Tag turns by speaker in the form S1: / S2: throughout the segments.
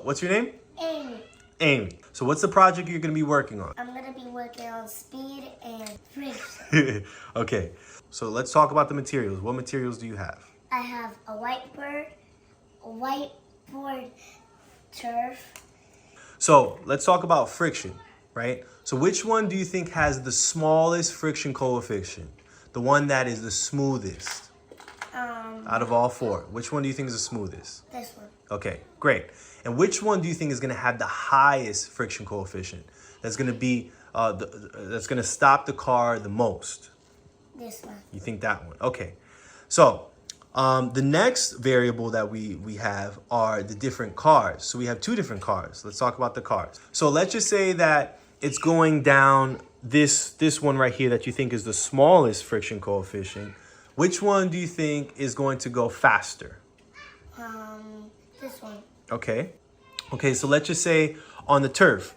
S1: what's your name?
S2: Amie.
S1: Amie. So what's the project you're going to be working on?
S2: I'm going to be working on speed and friction.
S1: Okay, so let's talk about the materials. What materials do you have?
S2: I have a whiteboard turf.
S1: So let's talk about friction, right? So which one do you think has the smallest friction coefficient? The one that is the smoothest out of all four. Which one do you think is the smoothest?
S2: This one.
S1: Okay, great. And which one do you think is going to have the highest friction coefficient? That's going to be that's going to stop the car the most.
S2: This one.
S1: You think that one? Okay. So the next variable that we have are the different cars. So we have two different cars. Let's talk about the cars. So let's just say that it's going down this one right here that you think is the smallest friction coefficient. Which one do you think is going to go faster?
S2: This one.
S1: Okay. Okay, so let's just say on the turf,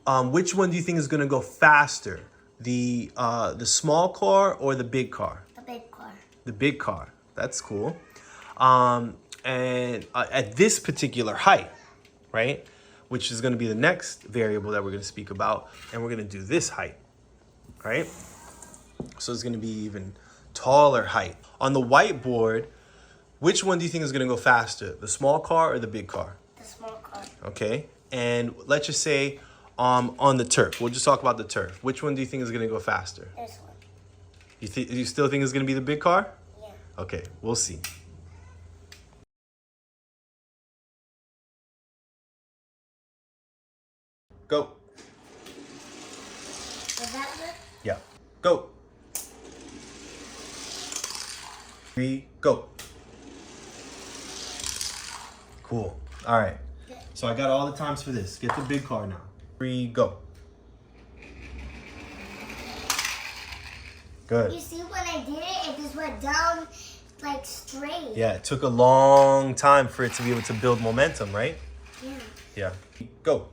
S1: which one do you think is going to go faster? The small car or the big car?
S2: The big car.
S1: The big car. That's cool. And at this particular height, right, which is going to be the next variable that we're going to speak about, and we're going to do this height, right? So it's going to be even taller height. On the whiteboard, which one do you think is going to go faster? The small car or the big car?
S2: The small car.
S1: Okay. And let's just say on the turf. We'll just talk about the turf. Which one do you think is going to go faster?
S2: This one.
S1: You still think it's going to be the big car?
S2: Yeah.
S1: Okay, we'll see. Go.
S2: Was that good?
S1: Yeah. Go. 3, go. Cool. All right. So I got all the times for this. Get the big car now. 3, go. Good.
S2: You see when I did it, it just went down like straight.
S1: Yeah, it took a long time for it to be able to build momentum, right?
S2: Yeah.
S1: Yeah. Go.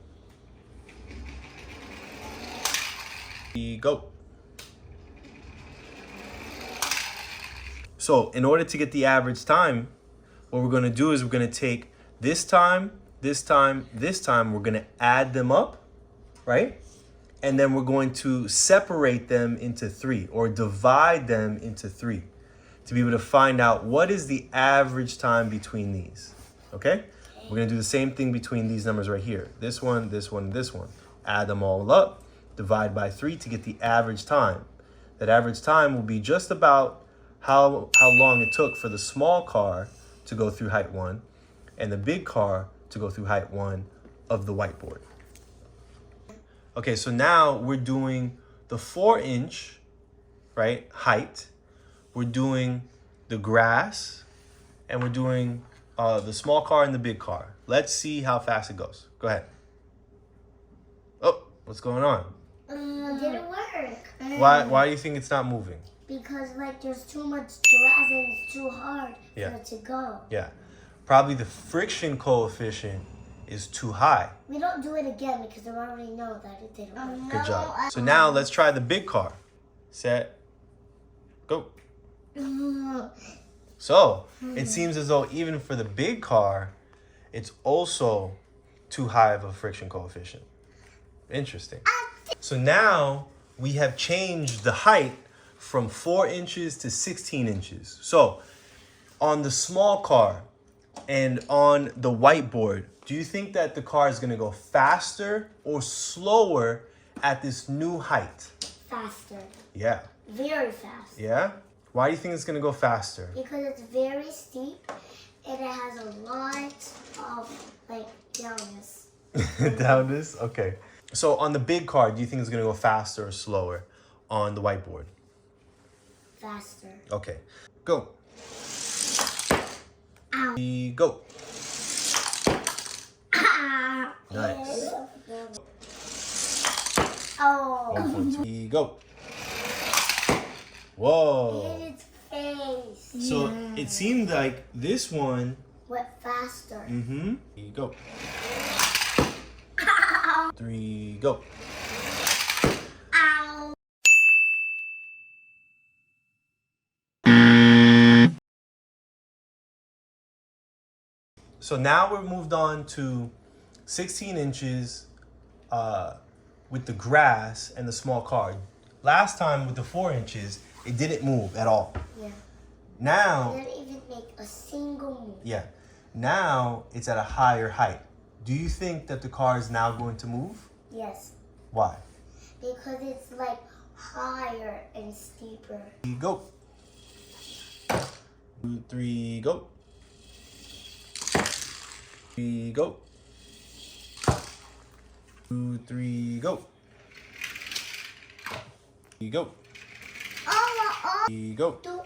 S1: Go. So in order to get the average time, what we're going to do is we're going to take this time, this time, this time. We're going to add them up, right? And then we're going to separate them into 3 or divide them into 3 to be able to find out what is the average time between these, okay? We're going to do the same thing between these numbers right here. This one, this one, this one. Add them all up, divide by 3 to get the average time. That average time will be just about how long it took for the small car to go through height 1 and the big car to go through height 1 of the whiteboard. Okay, so now we're doing the 4-inch, right, height. We're doing the grass, and we're doing the small car and the big car. Let's see how fast it goes. Go ahead. Oh, what's going on?
S2: It didn't work.
S1: Why do you think it's not moving?
S2: Because like there's too much grass and it's too hard for it to go.
S1: Yeah, probably the friction coefficient is too high.
S2: We don't do it again because I already know that it didn't work.
S1: Good job. So now let's try the big car. Set, go. So it seems as though even for the big car, it's also too high of a friction coefficient. Interesting. So now we have changed the height from 4 inches to 16 inches. So on the small car and on the whiteboard, do you think that the car is going to go faster or slower at this new height?
S2: Faster.
S1: Yeah.
S2: Very fast.
S1: Yeah? Why do you think it's going to go faster?
S2: Because it's very steep and it has a lot of like downness.
S1: Downness? Okay. So on the big car, do you think it's going to go faster or slower on the whiteboard?
S2: Faster.
S1: Okay. Go.
S2: Ow.
S1: Go.
S2: Ah.
S1: Nice.
S2: Oh.
S1: 1.2. Go. Whoa.
S2: Hit its face.
S1: So it seemed like this one
S2: Went faster.
S1: Go. 3, go.
S2: Ow.
S1: So now we're moved on to 16 inches with the grass and the small car. Last time with the 4 inches, it didn't move at all.
S2: Yeah.
S1: Now,
S2: It didn't even make a single move.
S1: yeah. Now it's at a higher height. Do you think that the car is now going to move?
S2: Yes.
S1: Why?
S2: Because it's like higher and steeper.
S1: Go. 2, 3, go. 3, go. 2, 3, go. 3, go.
S2: Oh,
S1: 3, go.
S2: do